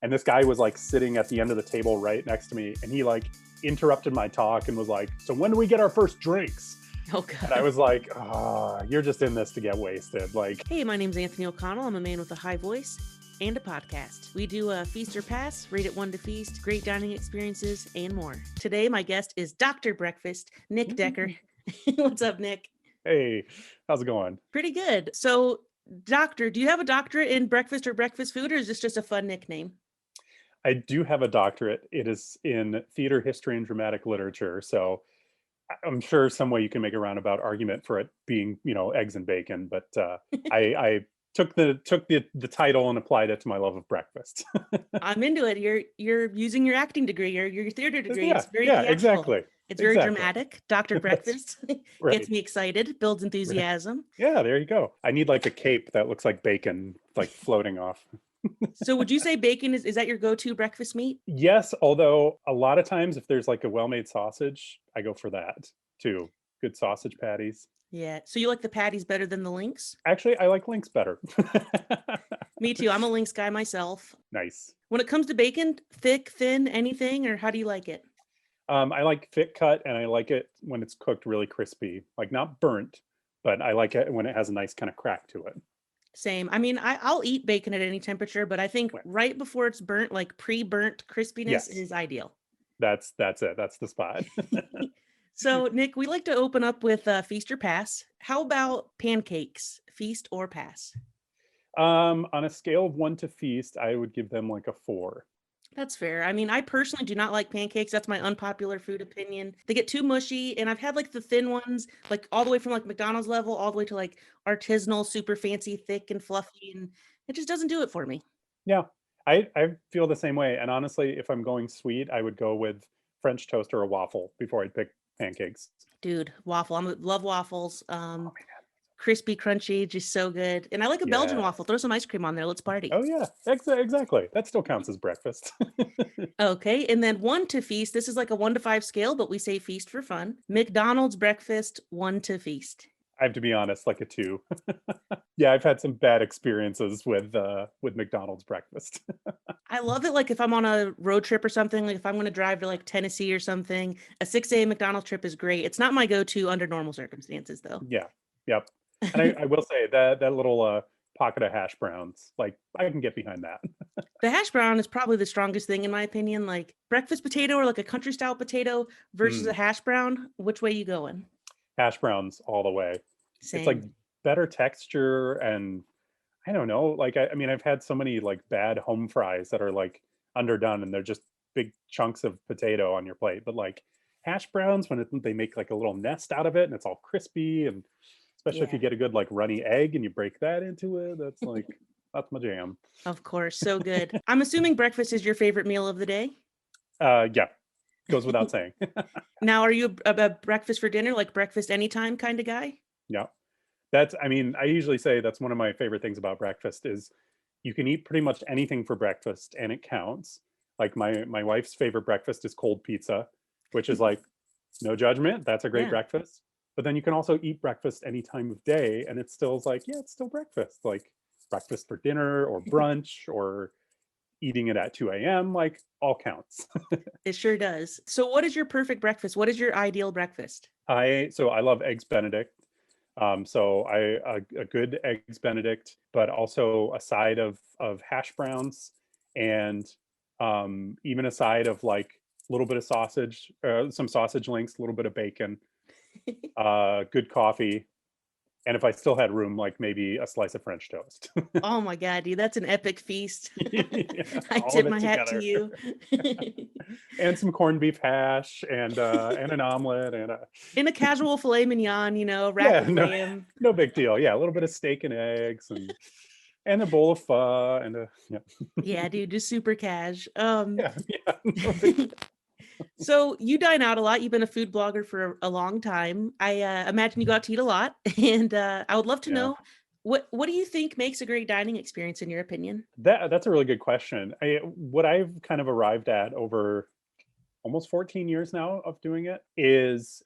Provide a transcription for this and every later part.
And this guy was like sitting at the end of the table right next to me, and he like interrupted my talk and was like, "So when do we get our first drinks?" Oh, God. And I was like, you're just in this to get wasted. Like, hey, my name's Anthony O'Connell. I'm a man with a high voice and a podcast. We do a feast or pass, rate it 1 to feast, great dining experiences, and more. Today, my guest is Dr. Breakfast, Nick Decker. What's up, Nick? Hey, how's it going? Pretty good. So, Doctor, do you have a doctorate in breakfast or breakfast food, or is this just a fun nickname? I do have a doctorate. It is in theater history and dramatic literature. So I'm sure some way you can make a roundabout argument for it being, eggs and bacon. But I took the title and applied it to my love of breakfast. I'm into it. You're using your acting degree, your theater degree. Yeah, It's very yeah, theatrical. Exactly. It's very Exactly. dramatic. Dr. Breakfast Right. Gets me excited, builds enthusiasm. Right. Yeah, there you go. I need like a cape that looks like bacon, like floating off. So would you say bacon is that your go-to breakfast meat? Yes, although a lot of times if there's like a well-made sausage, I go for that too. Good sausage patties. Yeah. So you like the patties better than the links? Actually, I like links better. Me too. I'm a links guy myself. Nice. When it comes to bacon, thick, thin, anything, or how do you like it? I like thick cut, and I like it when it's cooked really crispy, like not burnt, but I like it when it has a nice kind of crack to it. Same. I mean, I'll eat bacon at any temperature, but I think right before it's burnt, like pre-burnt crispiness is ideal. That's it. That's the spot. So, Nick, we like to open up with feast or pass. How about pancakes? Feast or pass? On a scale of 1 to feast, I would give them like a 4. That's fair. I mean, I personally do not like pancakes. That's my unpopular food opinion. They get too mushy, and I've had like the thin ones, like all the way from like McDonald's level, all the way to like artisanal, super fancy, thick and fluffy, and it just doesn't do it for me. Yeah, I feel the same way. And honestly, if I'm going sweet, I would go with French toast or a waffle before I'd pick pancakes. Dude, waffle. I love waffles. Oh, man. Crispy, crunchy, just so good. And I like a Belgian waffle. Throw some ice cream on there. Let's party. Oh, yeah, exactly. That still counts as breakfast. Okay. And then 1 to feast. This is like a 1 to 5 scale, but we say feast for fun. McDonald's breakfast, 1 to feast. I have to be honest, like a 2. Yeah, I've had some bad experiences with McDonald's breakfast. I love it. Like if I'm on a road trip or something, like if I'm going to drive to like Tennessee or something, a 6 a.m. McDonald's trip is great. It's not my go-to under normal circumstances, though. Yeah. Yep. And I will say that little pocket of hash browns, like I can get behind that. The hash brown is probably the strongest thing in my opinion. Like breakfast potato or like a country style potato versus a hash brown. Which way you going? Hash browns all the way. Same. It's like better texture, and I don't know. Like I mean, I've had so many like bad home fries that are like underdone, and they're just big chunks of potato on your plate. But like hash browns, when they make like a little nest out of it, and it's all crispy, and especially if you get a good like runny egg and you break that into it, that's like that's my jam. Of course, so good. I'm assuming breakfast is your favorite meal of the day. Yeah, goes without saying. Now, are you a breakfast for dinner, like breakfast anytime kind of guy? Yeah, I mean, I usually say that's one of my favorite things about breakfast is you can eat pretty much anything for breakfast and it counts. Like my wife's favorite breakfast is cold pizza, which is like no judgment. That's a great breakfast. But then you can also eat breakfast any time of day, and it's still like, yeah, it's still breakfast. Like breakfast for dinner or brunch or eating it at 2 a.m. Like all counts. It sure does. So what is your perfect breakfast? What is your ideal breakfast? I love eggs Benedict. So a good eggs Benedict, but also a side of hash browns, and even a side of like a little bit of sausage, some sausage links, a little bit of bacon, good coffee, and if I still had room, like maybe a slice of French toast. Oh my God, dude, that's an epic feast. I all tip of it my hat to together. you. And some corned beef hash, and an omelet, and In a casual filet mignon, rack of lamb. no big deal. Yeah, a little bit of steak and eggs, and a bowl of pho, and Yeah, dude, just super cash. yeah. No big deal. So you dine out a lot. You've been a food blogger for a long time. I imagine you go out to eat a lot, and I would love to know what do you think makes a great dining experience in your opinion? That's a really good question. What I've kind of arrived at over almost 14 years now of doing it is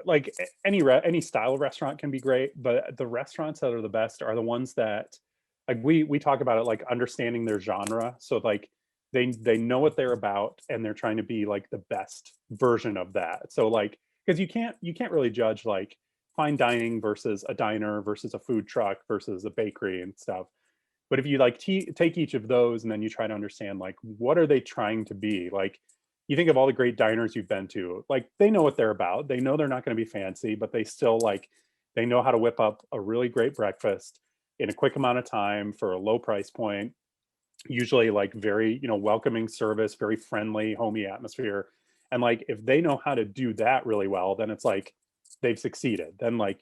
like any style of restaurant can be great, but the restaurants that are the best are the ones that like we talk about it like understanding their genre. So like they know what they're about, and they're trying to be like the best version of that. So like, because you can't really judge like fine dining versus a diner versus a food truck versus a bakery and stuff. But if you like take each of those and then you try to understand like what are they trying to be, like you think of all the great diners you've been to, like they know what they're about. They know they're not going to be fancy, but they still like they know how to whip up a really great breakfast in a quick amount of time for a low price point, usually like very, welcoming service, very friendly, homey atmosphere. And like if they know how to do that really well, then it's like they've succeeded. Then like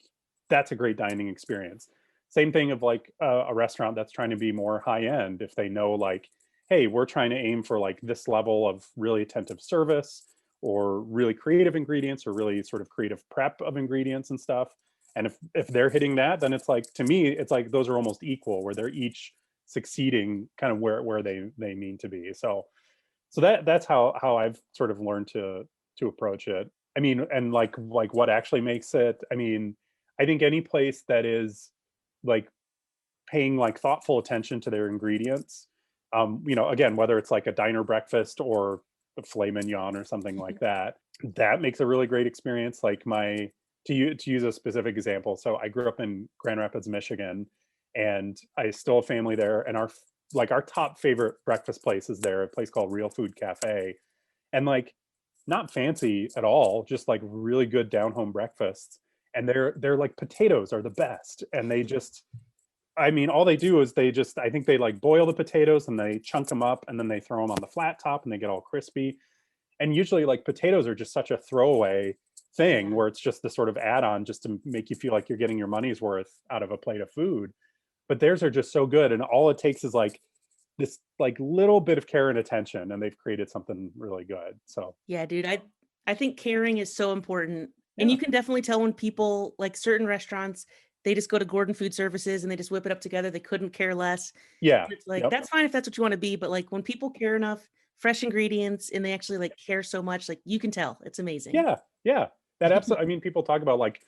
that's a great dining experience. Same thing of like a restaurant that's trying to be more high end. If they know like, hey, we're trying to aim for like this level of really attentive service or really creative ingredients or really sort of creative prep of ingredients and stuff. And if they're hitting that, then it's like to me, it's like those are almost equal, where they're each succeeding kind of where they mean to be. So that's how I've sort of learned to approach it. I mean, and like what actually makes it, I mean, I think any place that is like paying like thoughtful attention to their ingredients, again, whether it's like a diner breakfast or a filet mignon or something like that, that makes a really great experience. Like to use a specific example, so I grew up in Grand Rapids, Michigan, and I still have family there, and our top favorite breakfast place is there, a place called Real Food Cafe, and like not fancy at all, just like really good down home breakfasts. And they're like potatoes are the best, and they just, I mean, all they do is I think they like boil the potatoes and they chunk them up and then they throw them on the flat top and they get all crispy. And usually like potatoes are just such a throwaway thing Yeah. where it's just the sort of add-on just to make you feel like you're getting your money's worth out of a plate of food. But theirs are just so good, and all it takes is like this like little bit of care and attention, and they've created something really good. So Yeah, dude, I think caring is so important. And yeah. you can definitely tell when people like certain restaurants, they just go to Gordon Food Services and they just whip it up together. They couldn't care less. Yeah. It's like Yep. that's fine if that's what you want to be, but like when people care enough, fresh ingredients, and they actually like care so much, like you can tell. It's amazing. Yeah. Yeah. That absolutely, I mean, people talk about like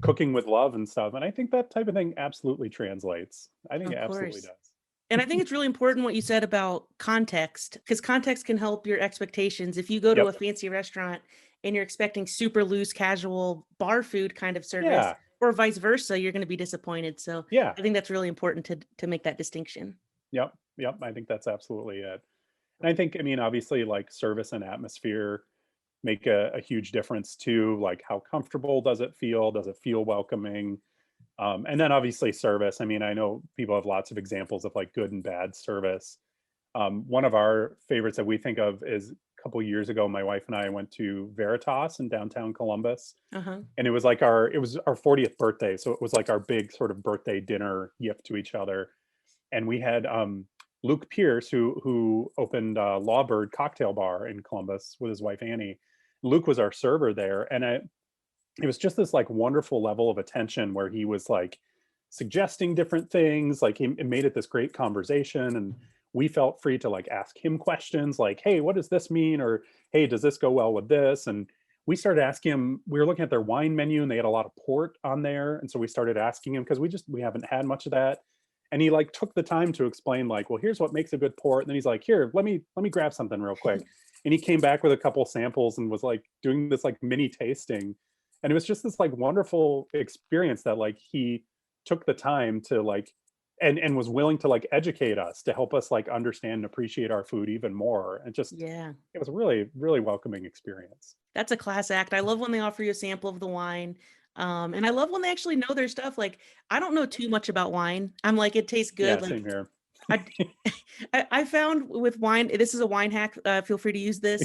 cooking with love and stuff, and I think that type of thing absolutely translates. I think it Of absolutely course. does. And I think it's really important what you said about context, because context can help your expectations. If you go to a Yep. fancy restaurant and you're expecting super loose, casual bar food kind of service, Yeah. or vice versa, you're going to be disappointed. So Yeah. I think that's really important to make that distinction. Yep. Yep. I think that's absolutely it. And I think, I mean, obviously, like service and atmosphere make a huge difference too. Like, how comfortable does it feel? Does it feel welcoming? And then obviously, service. I mean, I know people have lots of examples of like good and bad service. One of our favorites that we think of is a couple years ago, my wife and I went to Veritas in downtown Columbus, Uh huh. and it was our 40th birthday, so it was like our big sort of birthday dinner gift to each other. And we had Luke Pierce, who opened Lawbird Cocktail Bar in Columbus with his wife Annie. Luke was our server there, and it was just this like wonderful level of attention where he was like suggesting different things. Like it made it this great conversation, and we felt free to like ask him questions like, "Hey, what does this mean?" or "Hey, does this go well with this?" And we started asking him. We were looking at their wine menu, and they had a lot of port on there, and so we started asking him because we haven't had much of that. And he like took the time to explain like, well, here's what makes a good port. And then he's like, here, let me grab something real quick. And he came back with a couple samples and was like doing this like mini tasting. And it was just this like wonderful experience that like he took the time to like and was willing to like educate us to help us like understand and appreciate our food even more. And just Yeah. it was a really, really welcoming experience. That's a class act. I love when they offer you a sample of the wine. And I love when they actually know their stuff. Like, I don't know too much about wine. I'm like, it tastes Yeah, good. Like, same here. I, I found with wine, this is a wine hack. Feel free to use this.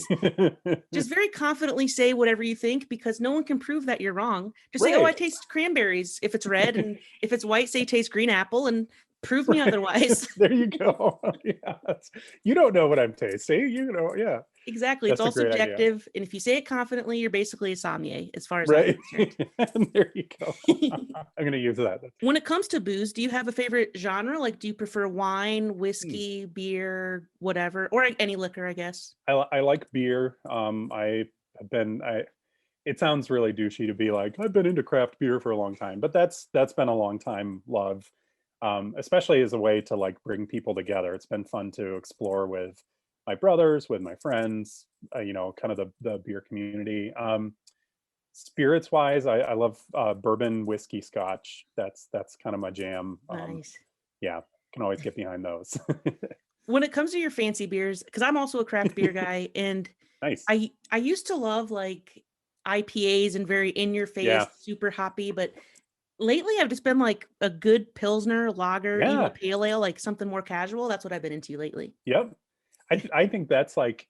Just very confidently say whatever you think because no one can prove that you're wrong. Just say, "Oh, I Right. taste cranberries" if it's red, and if it's white, say taste green apple, and prove me Right. otherwise. There you go. Yeah. You don't know what I'm tasting. Yeah. Exactly. It's That's a all great idea. subjective, and if you say it confidently, you're basically a sommelier, as far as I'm Right. concerned. There you go. I'm gonna use that. When it comes to booze, do you have a favorite genre? Like, do you prefer wine, Hmm. whiskey, beer, whatever, or any liquor, I guess? I like beer. I have been I it sounds really douchey to be like, I've been into craft beer for a long time, but that's been a long time love. Especially as a way to like bring people together. It's been fun to explore with my brothers, with my friends, kind of the beer community. Spirits wise, I love bourbon, whiskey, scotch. That's kind of my jam. Nice. Yeah, can always get behind those. When it comes to your fancy beers, because I'm also a craft beer guy, and Nice. I used to love like IPAs and very in your face, Yeah. super hoppy, but lately I've just been like a good Pilsner, lager, even a Yeah. pale ale, like something more casual. That's what I've been into lately. Yep. I think that's like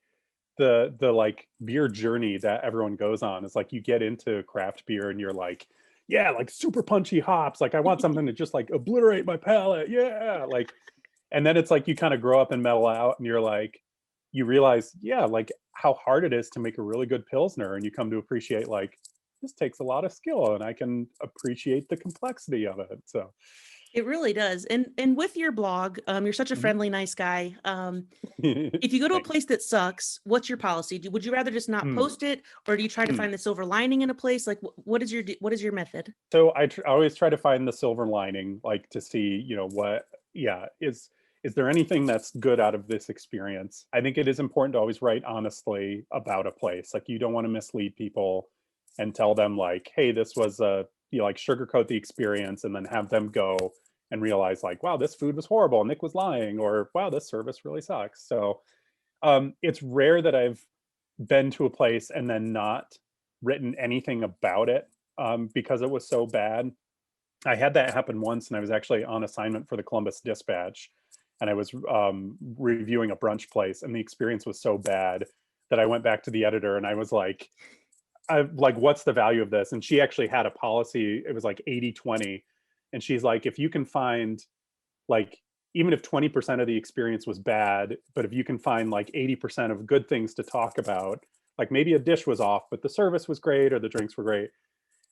the like beer journey that everyone goes on. Is like you get into craft beer and you're like, yeah, like super punchy hops. Like I want something to just like obliterate my palate. Yeah. Like, and then it's like you kind of grow up and mellow out and you're like, you realize, yeah, like how hard it is to make a really good Pilsner. And you come to appreciate like this takes a lot of skill and I can appreciate the complexity of it. So It really does. And with your blog, you're such a mhm. friendly, nice guy. If you go to a Thanks. place that sucks, what's your policy? Would you rather just not Hmm. post it, or do you try to Hmm. find the silver lining in a place? Like, what is your method? So I always try to find the silver lining, like to see, what, yeah, is there anything that's good out of this experience? I think it is important to always write honestly about a place. Like you don't want to mislead people and tell them like, hey, this was like sugarcoat the experience and then have them go and realize like, wow, this food was horrible, Nick was lying, or wow, this service really sucks. So it's rare that I've been to a place and then not written anything about it because it was so bad. I had that happen once, and I was actually on assignment for the Columbus Dispatch, and I was reviewing a brunch place, and the experience was so bad that I went back to the editor and I was like, what's the value of this? And she actually had a policy. It was like 80-20. And she's like, if you can find like even if 20% of the experience was bad, but if you can find like 80% of good things to talk about, like maybe a dish was off, but the service was great or the drinks were great.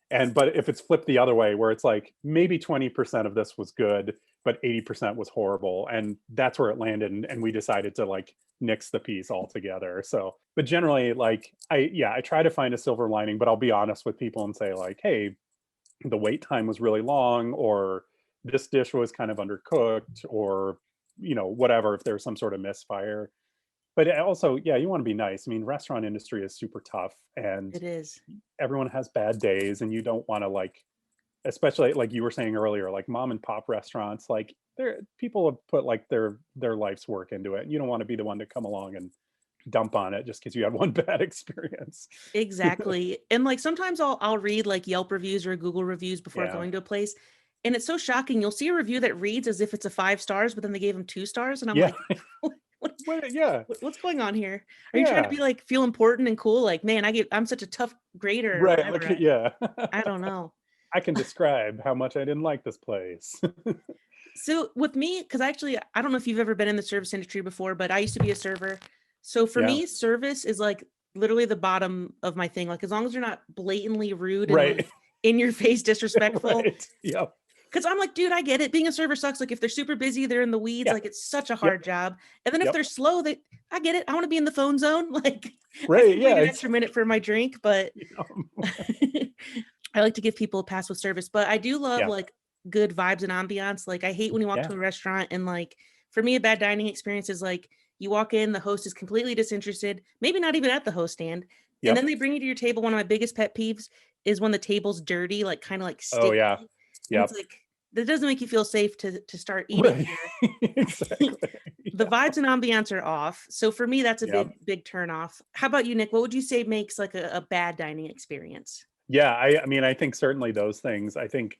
And but if it's flipped the other way, where it's like maybe 20% of this was good, but 80% was horrible. And that's where it landed. And we decided to like nix the piece altogether. So, but generally, like I try to find a silver lining, but I'll be honest with people and say, like, hey, the wait time was really long, or this dish was kind of undercooked, or whatever, if there's some sort of misfire. But also, yeah, you want to be nice. I mean, restaurant industry is super tough and It is. everyone has bad days, and you don't want to like, especially like you were saying earlier, like mom and pop restaurants, like they're people have put like their life's work into it. You don't want to be the one to come along and dump on it just because you had one bad experience. Exactly. And like sometimes I'll read like Yelp reviews or Google reviews before Yeah. going to a place. And it's so shocking. You'll see a review that reads as if it's a 5 stars, but then they gave them 2 stars. And I'm Yeah. like, what, Yeah. what's going on here? Are you trying to Yeah. be like feel important and cool? Like, man, I'm such a tough grader or Right. whatever. Like, yeah. I don't know. I can describe how much I didn't like this place. So with me, because actually, I don't know if you've ever been in the service industry before, but I used to be a server. So for Yeah. me, service is like literally the bottom of my thing. Like as long as you're not blatantly rude and Right. like in your face disrespectful. Right. Yep. Because I'm like, dude, I get it. Being a server sucks. Like if they're super busy, they're in the weeds. Yeah. Like it's such a Yep. hard job. And then if Yep. they're slow, I get it. I want to be in the phone zone. Like I Right. can wait Yeah. an extra minute for my drink, but Yeah. I like to give people a pass with service. But I do love Yeah. like good vibes and ambiance. Like I hate when you walk Yeah. to a restaurant and like for me, a bad dining experience is like you walk in, the host is completely disinterested, maybe not even at the host stand. And then Yep. they bring you to your table. One of my biggest pet peeves is when the table's dirty, like kind of like Oh sticky. yeah. And it's Yep. like that doesn't make you feel safe to start eating Right. here. Exactly. The Yeah. vibes and ambiance are off. So for me, that's a Yep. big turn off. How about you, Nick? What would you say makes like a bad dining experience? Yeah. I mean, I think certainly those things. I think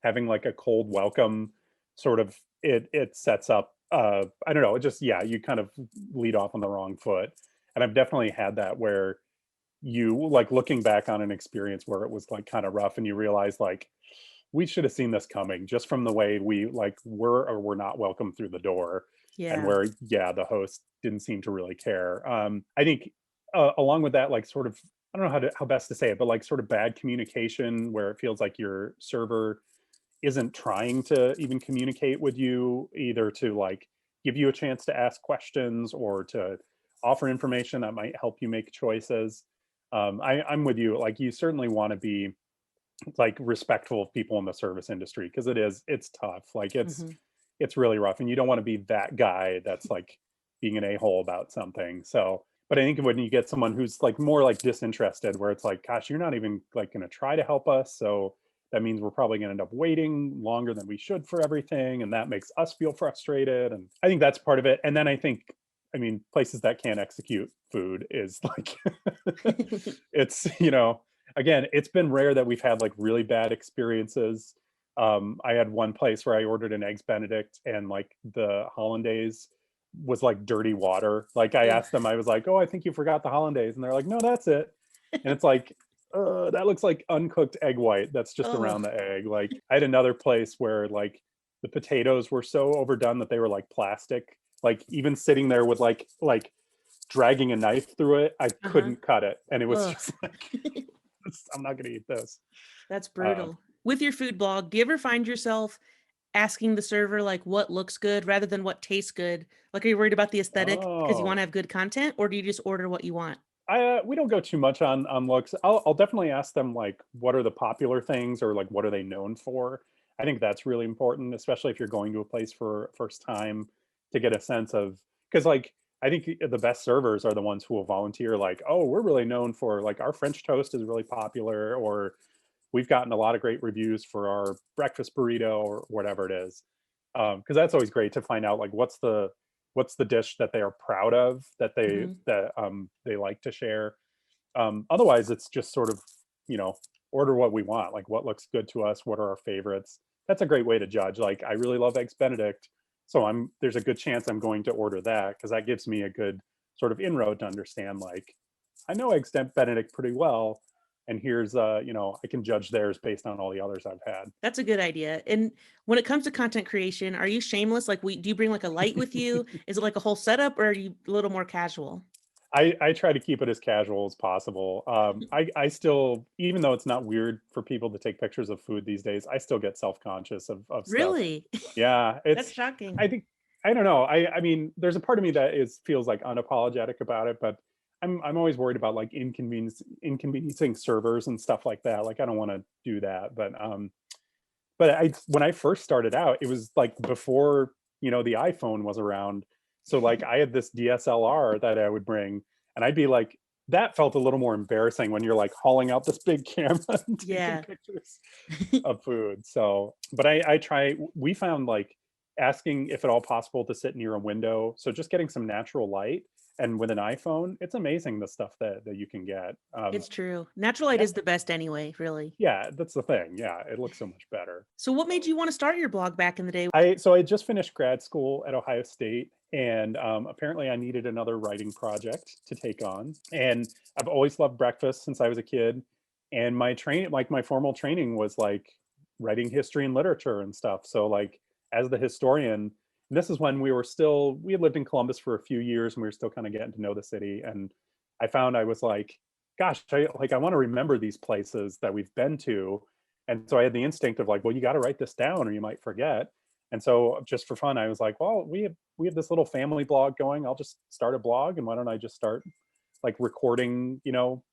having like a cold welcome sort of it sets up I don't know, it just yeah, you kind of lead off on the wrong foot. And I've definitely had that where you like looking back on an experience where it was like kind of rough and you realize like we should have seen this coming just from the way we like were or were not welcome through the door, and Yeah. where yeah, the host didn't seem to really care. I think along with that, like sort of, I don't know how best to say it, but like sort of bad communication where it feels like your server isn't trying to even communicate with you, either to like give you a chance to ask questions or to offer information that might help you make choices. I'm with you. Like you certainly want to be like respectful of people in the service industry because it's tough. Like Mhm. it's really rough, and you don't want to be that guy that's like being an a-hole about something. So, but I think when you get someone who's like more like disinterested, where it's like, gosh, you're not even like going to try to help us. So that means we're probably going to end up waiting longer than we should for everything. And that makes us feel frustrated. And I think that's part of it. And then I think, I mean, places that can't execute food is like, it's, again, it's been rare that we've had like really bad experiences. I had one place where I ordered an eggs Benedict and like the hollandaise was like dirty water. Like I Ugh. asked them, I was like, "Oh, I think you forgot the hollandaise," and they're like, "No, that's it." And it's like, that looks like uncooked egg white that's just Oh, around the egg. Like I had another place where like the potatoes were so overdone that they were like plastic. Like even sitting there with like dragging a knife through it, I uh-huh. couldn't cut it, and it was Ugh. just like, I'm not gonna eat this. That's Um, brutal. With your food blog, do you ever find yourself asking the server like what looks good rather than what tastes good? Like, are you worried about the aesthetic because you want to oh, have good content, or do you just order what you want? we don't go too much on looks. I'll definitely ask them like what are the popular things or like what are they known for. I think that's really important, especially if you're going to a place for first time to get a sense of because like I think the best servers are the ones who will volunteer like, oh, we're really known for like our French toast is really popular, or we've gotten a lot of great reviews for our breakfast burrito or whatever it is. Because that's always great to find out like what's the dish that they are proud of that Mhm. they like to share. Otherwise, it's just sort of you know order what we want, like what looks good to us, what are our favorites. That's a great way to judge. Like I really love eggs Benedict, so there's a good chance I'm going to order that because that gives me a good sort of inroad to understand like I know eggs Benedict pretty well, and here's I can judge theirs based on all the others I've had. That's a good idea. And when it comes to content creation, are you shameless? Like, do you bring like a light with you? Is it like a whole setup, or are you a little more casual? I try to keep it as casual as possible. I still, even though it's not weird for people to take pictures of food these days, I still get self-conscious of stuff. Really? Yeah, That's I shocking. think, I don't know. I mean, there's a part of me that feels like unapologetic about it, but I'm always worried about like inconveniencing servers and stuff like that. Like I don't want to do that, but when I first started out, it was like before, the iPhone was around. So like I had this DSLR that I would bring and I'd be like that felt a little more embarrassing when you're like hauling out this big camera and taking Yeah. pictures of food. So, but I try we found like asking if at all possible to sit near a window. So just getting some natural light and with an iPhone, it's amazing the stuff that you can get. It's true. Natural light is the best anyway, really. Yeah, that's the thing. Yeah, it looks so much better. So what made you want to start your blog back in the day? I just finished grad school at Ohio State, and apparently I needed another writing project to take on. And I've always loved breakfast since I was a kid. And my training, like my formal training, was like writing history and literature and stuff. So like as the historian, this is when we had lived in Columbus for a few years, and we were still kind of getting to know the city. And I found I was like, gosh, I want to remember these places that we've been to, and so I had the instinct of like, well, you got to write this down or you might forget. And so just for fun, I was like, well, we have this little family blog going. I'll just start a blog, and why don't I just start like recording,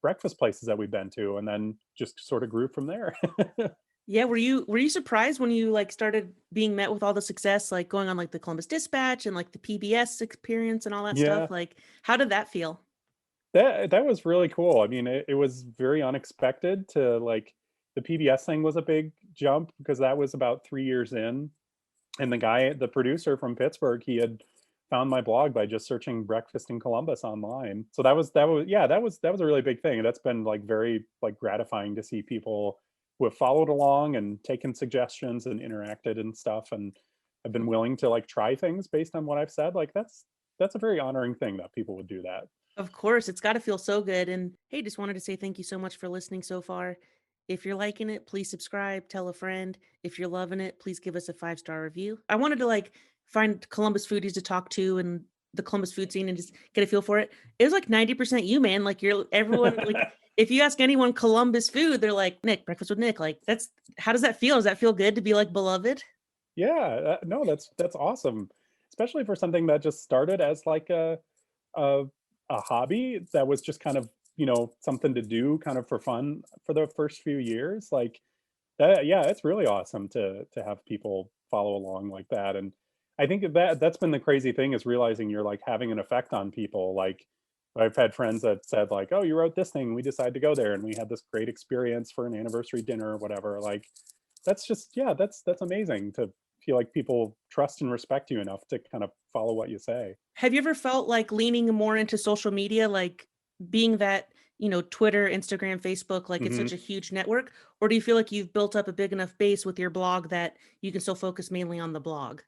breakfast places that we've been to, and then just sort of grew from there. Yeah, were you surprised when you like started being met with all the success, like going on like the Columbus Dispatch and like the PBS experience and all that stuff? Yeah, Like, how did that feel? that was really cool. I mean, it was very unexpected to like the PBS thing was a big jump because that was about 3 years in, and the producer from Pittsburgh, he had found my blog by just searching breakfast in Columbus online. So that was a really big thing. And that's been like very like gratifying to see people who have followed along and taken suggestions and interacted and stuff and have been willing to like try things based on what I've said. Like that's a very honoring thing that people would do that. Of course, it's got to feel so good. And hey, just wanted to say thank you so much for listening so far. If you're liking it, please subscribe, tell a friend. If you're loving it, please give us a 5-star review. I wanted to like find Columbus foodies to talk to and the Columbus food scene and just get a feel for it. It was like 90% you, man. Like you're everyone, like if you ask anyone Columbus food, they're like, Nick, breakfast with Nick. Like how does that feel? Does that feel good to be like beloved? Yeah, no, that's awesome, especially for something that just started as like a a hobby that was just kind of something to do kind of for fun for the first few years. Like that, yeah, it's really awesome to have people follow along like that. And I think that's been the crazy thing, is realizing you're like having an effect on people. Like I've had friends that said like, "Oh, you wrote this thing. We decided to go there and we had this great experience for an anniversary dinner or whatever." Like that's just, yeah, that's amazing to feel like people trust and respect you enough to kind of follow what you say. Have you ever felt like leaning more into social media, like being that, Twitter, Instagram, Facebook, like it's Hmm. such a huge network? Or do you feel like you've built up a big enough base with your blog that you can still focus mainly on the blog?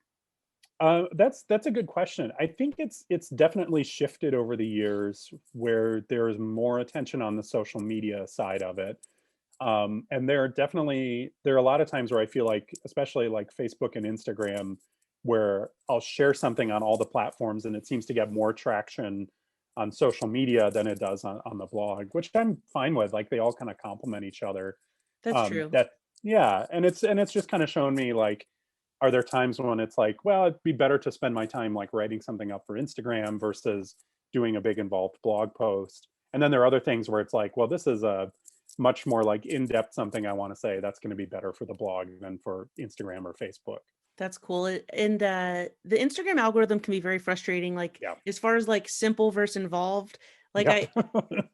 That's a good question. I think it's definitely shifted over the years, where there is more attention on the social media side of it. And there are a lot of times where I feel like, especially like Facebook and Instagram, where I'll share something on all the platforms and it seems to get more traction on social media than it does on the blog, which I'm fine with. Like they all kind of complement each other. That's true. That Yeah, and it's just kind of shown me like, are there times when it's like, well, it'd be better to spend my time like writing something up for Instagram versus doing a big involved blog post. And then there are other things where it's like, well, this is a much more like in-depth something I want to say, that's going to be better for the blog than for Instagram or Facebook. That's cool. And the Instagram algorithm can be very frustrating. Like Yeah. as far as like simple versus involved. Like Yep.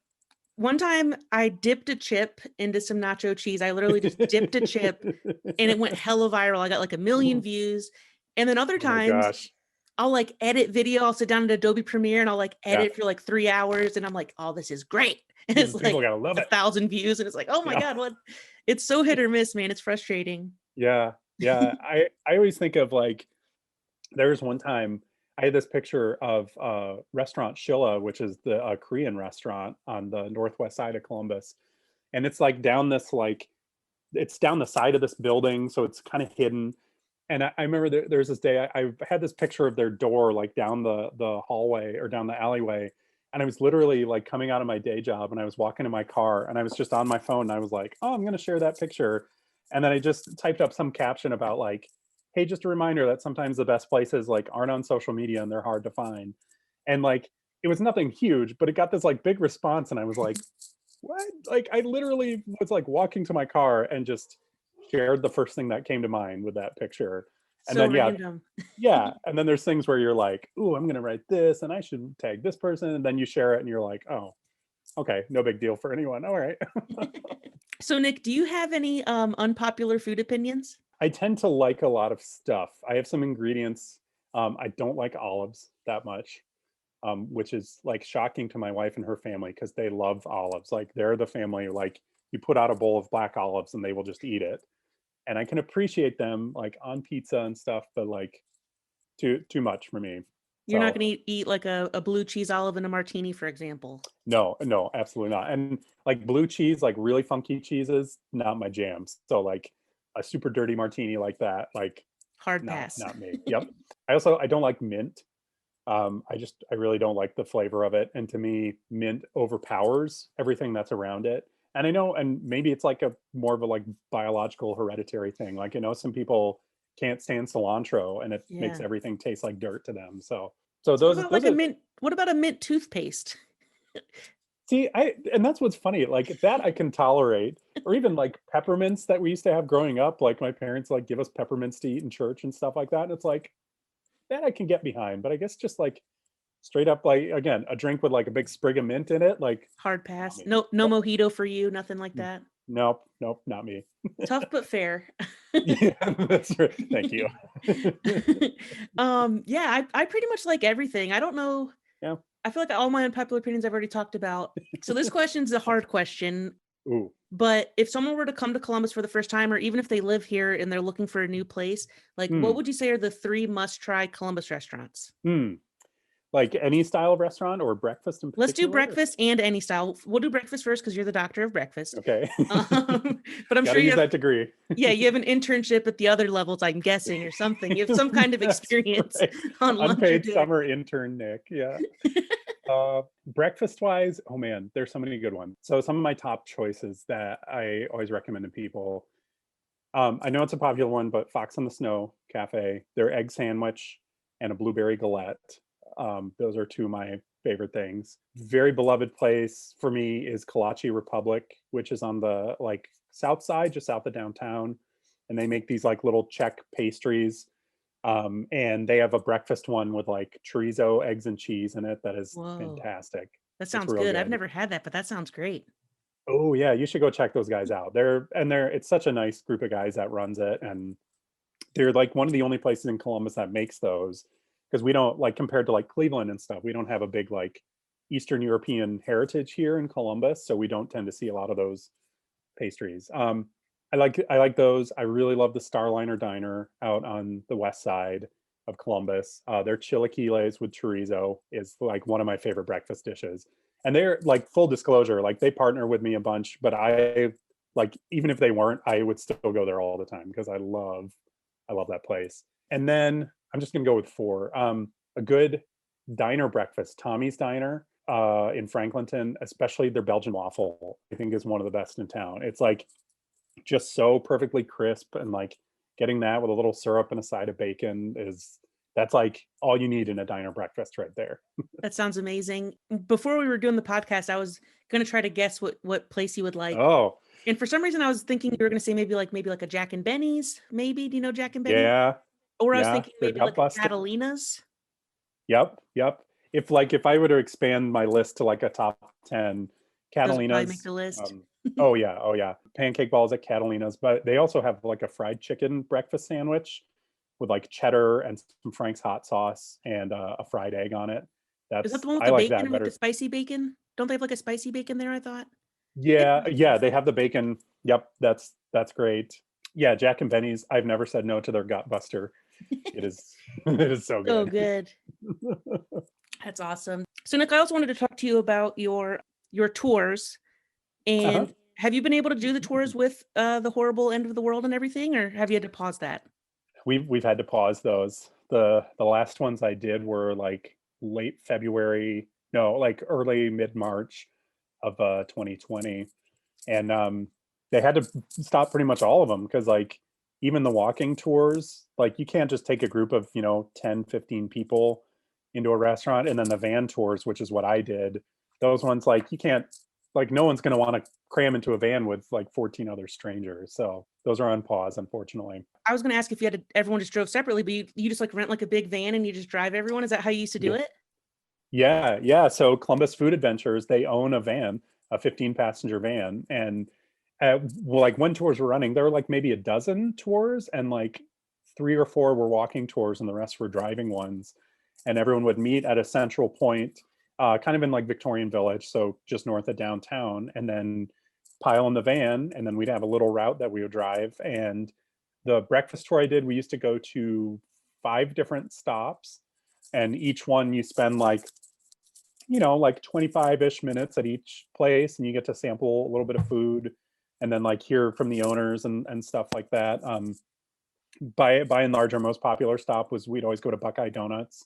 one time I dipped a chip into some nacho cheese. I literally just dipped a chip and it went hella viral. I got like a million Oh views. And then other my times gosh. I'll like edit video. I'll sit down at Adobe Premiere and I'll like Yeah. edit for like 3 hours. And I'm like, oh, this is great. And it's People like gotta love a it. 1,000 views. And it's like, oh my Yeah. God, what? It's so hit or miss, man. It's frustrating. Yeah. Yeah. I always think of like, there's one time I had this picture of restaurant Shilla, which is the Korean restaurant on the northwest side of Columbus. And it's like down this like, it's down the side of this building, so it's kind of hidden. And I remember there's this day I had this picture of their door like down the hallway or down the alleyway, and I was literally like coming out of my day job and I was walking to my car and I was just on my phone and I was like, oh, I'm gonna share that picture, and then I just typed up some caption about like, hey, just a reminder that sometimes the best places like aren't on social media and they're hard to find, and like it was nothing huge, but it got this like big response, and I was like, what? Like I literally was like walking to my car and just shared the first thing that came to mind with that picture. And So then yeah, random. yeah. And then there's things where you're like, "Ooh, I'm gonna write this and I should tag this person." And then you share it and you're like, oh, okay, no big deal for anyone. All right. So Nick, do you have any unpopular food opinions? I tend to like a lot of stuff. I have some ingredients. I don't like olives that much. Which is like shocking to my wife and her family because they love olives. Like they're the family, like you put out a bowl of black olives and they will just eat it. And I can appreciate them like on pizza and stuff, but like too much for me. You're not So going to eat like a blue cheese olive in a martini, for example. no, no, absolutely not. And like blue cheese, like really funky cheeses, not my jams. So like a super dirty martini like that, like Hard not pass. not me. Yep. I don't like mint. I really don't like the flavor of it, and to me, mint overpowers everything that's around it. And I know, and maybe it's like a more of a like biological hereditary thing. Like, some people can't stand cilantro, and it makes Yeah. everything taste like dirt to them. So So what those about those like a are mint? What about a mint toothpaste? see, and that's what's funny. Like that I can tolerate, or even like peppermints that we used to have growing up. Like my parents like give us peppermints to eat in church and stuff like that. And it's like that I can get behind, but I guess just like straight up, like again, a drink with like a big sprig of mint in it, like Hard not pass. me. No, no Yep. mojito for you. Nothing like that. Nope, nope, not me. Tough but fair. Yeah, that's right. Thank you. Yeah, I pretty much like everything. I don't know. Yeah. I feel like all my unpopular opinions I've already talked about. So this question's a hard question. Ooh. But if someone were to come to Columbus for the first time, or even if they live here and they're looking for a new place, like what Hmm. would you say are the 3 must-try Columbus restaurants? Hmm. Like any style of restaurant or breakfast in Let's do particular? breakfast and any style. We'll do breakfast first because you're the doctor of breakfast. Okay. But I'm Got to sure you use have, that degree. yeah, you have an internship at the other levels, I'm guessing, or something. You have some kind of That's experience right. on lunch or Unpaid dinner. summer intern, Nick. Yeah. Breakfast wise, oh man, there's so many good ones. So some of my top choices that I always recommend to people. I know it's a popular one, but Fox on the Snow Cafe, their egg sandwich and a blueberry galette. Those are two of my favorite things. Very beloved place for me is Kolache Republic, which is on the like south side, just south of downtown. And they make these like little Czech pastries. And they have a breakfast one with like chorizo, eggs, and cheese in it that is Whoa. fantastic. That It's sounds real good. I've good. never had that, but that sounds great. Oh yeah, you should go check those guys out. They're it's such a nice group of guys that runs it, and they're like one of the only places in Columbus that makes those, because we don't, like, compared to like Cleveland and stuff, we don't have a big like Eastern European heritage here in Columbus, so we don't tend to see a lot of those pastries. I like those. I really love the Starliner Diner out on the west side of Columbus. Their chilaquiles with chorizo is like one of my favorite breakfast dishes. And they're like, full disclosure, like they partner with me a bunch, but I like, even if they weren't, I would still go there all the time because I love that place. And then I'm just gonna go with four. A good diner breakfast, Tommy's Diner in Franklinton, especially their Belgian waffle, I think is one of the best in town. It's like just so perfectly crisp, and like getting that with a little syrup and a side of bacon is that's like all you need in a diner breakfast right there. That sounds amazing. Before we were doing the podcast, I was gonna try to guess what place you would like. Oh, And for some reason I was thinking you were gonna say maybe like a Jack and Benny's, maybe. Do you know Jack and Benny's? yeah, Or I was yeah, thinking they're maybe gut like a busting. Catalina's. Yep, yep. If I were to expand my list to like a top 10, Those would probably make Catalina's, the list. oh yeah, oh yeah. Pancake balls at Catalina's, but they also have like a fried chicken breakfast sandwich with like cheddar and some Frank's hot sauce and a fried egg on it. Is that That's the one with I the like bacon that or with the better. spicy bacon? Don't they have like a spicy bacon there, I thought? It's Yeah, really yeah, good. they have the bacon. Yep, that's great. Yeah, Jack and Benny's, I've never said no to their gut buster. It is it is so So good. good. That's awesome. So Nick, I also wanted to talk to you about your tours. Uh-huh. And have you been able to do the tours with the horrible end of the world and everything, or have you had to pause that? We've had to pause those. The last ones I did were like late February, no, like early mid-March of 2020. And they had to stop pretty much all of them because like even the walking tours, like you can't just take a group of 10, 15 people into a restaurant. And then the van tours, which is what I did, those ones, like you can't, like no one's going to want to cram into a van with like 14 other strangers, so those are on pause, unfortunately. I was going to ask if you had to, everyone just drove separately, but you just like rent like a big van and you just drive everyone. Is that how you used to do Yeah, it? yeah, so Columbus Food Adventures, they own a van, a 15 passenger van. And well, like when tours were running, there were like maybe a dozen tours, and like three or four were walking tours and the rest were driving ones. And everyone would meet at a central point, kind of in like Victorian Village, so just north of downtown, and then pile in the van, and then we'd have a little route that we would drive. And the breakfast tour I did, we used to go to 5 different stops, and each one you spend like, like 25-ish minutes at each place, and you get to sample a little bit of food and then like hear from the owners and stuff like that. By and large, our most popular stop was, we'd always go to Buckeye Donuts,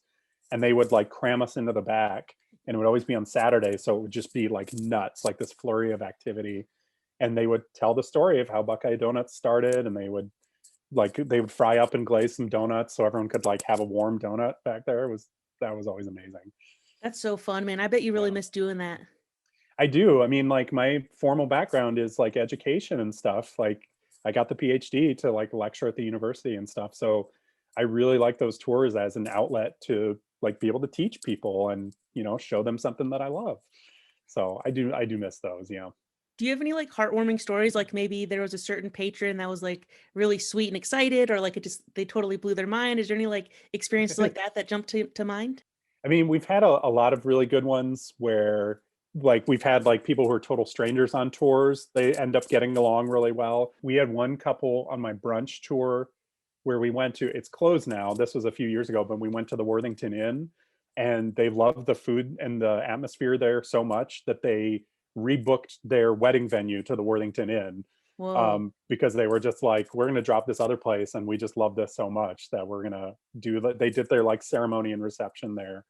and they would like cram us into the back, and it would always be on Saturday, so it would just be like nuts, like this flurry of activity. And they would tell the story of how Buckeye Donuts started, and they would fry up and glaze some donuts so everyone could like have a warm donut back there. That was always amazing. That's so fun, man. I bet you really Yeah. miss doing that. I do. I mean, like my formal background is like education and stuff. Like I got the PhD to like lecture at the university and stuff. So I really like those tours as an outlet to like be able to teach people and, show them something that I love. So I do miss those. Yeah. Do you have any like heartwarming stories? Like maybe there was a certain patron that was like really sweet and excited, or like they totally blew their mind. Is there any like experiences like that jump to mind? I mean, we've had a lot of really good ones where like we've had like people who are total strangers on tours. They end up getting along really well. We had one couple on my brunch tour where we went to, it's closed now. This was a few years ago, but we went to the Worthington Inn, and they loved the food and the atmosphere there so much that they rebooked their wedding venue to the Worthington Inn, Whoa, because they were just like, we're going to drop this other place and we just love this so much that we're going to do that. They did their like ceremony and reception there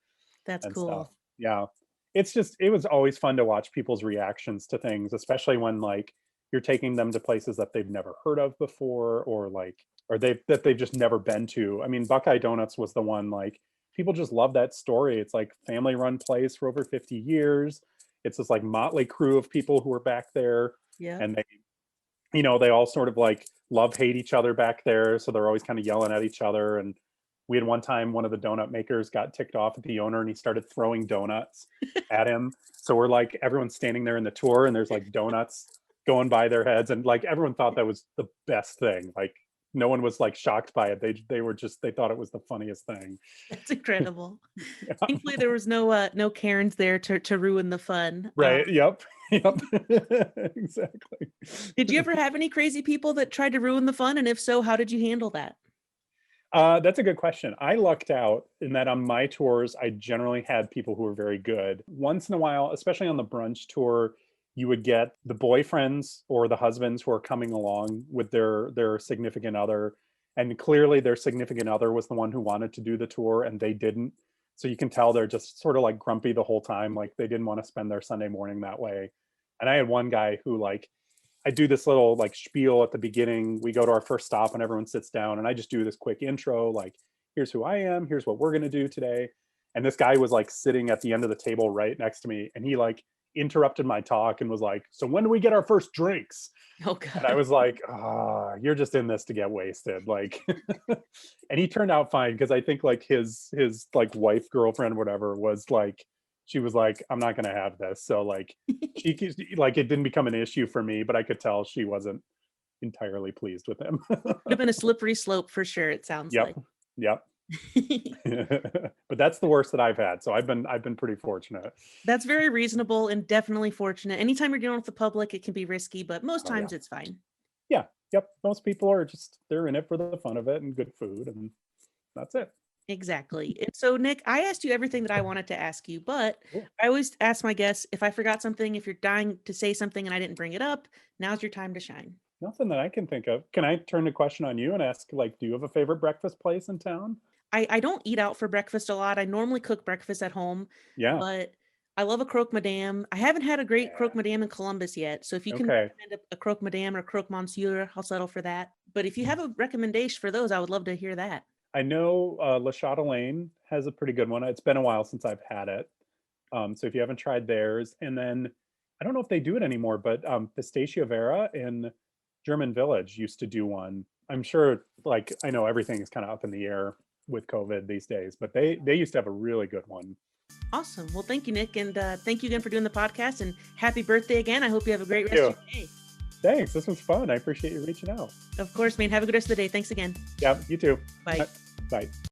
that's and stuff. cool. Yeah. It was always fun to watch people's reactions to things, especially when like you're taking them to places that they've never heard of before, or like, or they've just never been to. I mean, Buckeye Donuts was the one, like people just love that story. It's like family run place for over 50 years. It's this like motley crew of people who are back there, Yeah. and they all sort of like love hate each other back there, so they're always kind of yelling at each other. And We had one time, one of the donut makers got ticked off at the owner and he started throwing donuts at him. So we're like, everyone's standing there in the tour and there's like donuts going by their heads. And like everyone thought that was the best thing. Like no one was like shocked by it. They were just, they thought it was the funniest thing. That's incredible. Yeah. Thankfully, there was no Karens there to ruin the fun. Right. Yep. Yep. Exactly. Did you ever have any crazy people that tried to ruin the fun? And if so, how did you handle that? That's a good question. I lucked out in that on my tours, I generally had people who were very good. Once in a while, especially on the brunch tour, you would get the boyfriends or the husbands who are coming along with their significant other. And clearly their significant other was the one who wanted to do the tour and they didn't. So you can tell they're just sort of like grumpy the whole time. Like they didn't want to spend their Sunday morning that way. And I had one guy who like, I do this little like spiel at the beginning. We go to our first stop and everyone sits down and I just do this quick intro, like, here's who I am, here's what we're going to do today. And this guy was like sitting at the end of the table right next to me and he like interrupted my talk and was like, so when do we get our first drinks? Oh God. And I was like, you're just in this to get wasted. Like, and he turned out fine because I think like his like wife, girlfriend, whatever, was like, she was like, I'm not gonna have this. So like she like it didn't become an issue for me, but I could tell she wasn't entirely pleased with him. Would have been a slippery slope for sure, it sounds Yep. like. Yep. But that's the worst that I've had. So I've been pretty fortunate. That's very reasonable and definitely fortunate. Anytime you're dealing with the public, it can be risky, but most times it's fine. Yeah. Yep. Most people are just, they're in it for the fun of it and good food and that's it. Exactly. And so, Nick, I asked you everything that I wanted to ask you, but Cool. I always ask my guests if I forgot something, if you're dying to say something and I didn't bring it up, now's your time to shine. Nothing that I can think of. Can I turn the question on you and ask, like, do you have a favorite breakfast place in town? I don't eat out for breakfast a lot. I normally cook breakfast at home, Yeah. but I love a croque madame. I haven't had a great croque madame in Columbus yet. So if you can recommend a croque madame or croque monsieur, I'll settle for that. But if you have a recommendation for those, I would love to hear that. I know La Chatelaine has a pretty good one. It's been a while since I've had it. So if you haven't tried theirs, and then I don't know if they do it anymore, but Pistachio Vera in German Village used to do one. I'm sure, like, I know everything is kind of up in the air with COVID these days, but they used to have a really good one. Awesome. Well, thank you, Nick. And thank you again for doing the podcast and happy birthday again. I hope you have a great rest of your day. Thanks. This was fun. I appreciate you reaching out. Of course, man. Have a good rest of the day. Thanks again. Yeah, you too. Bye. Bye.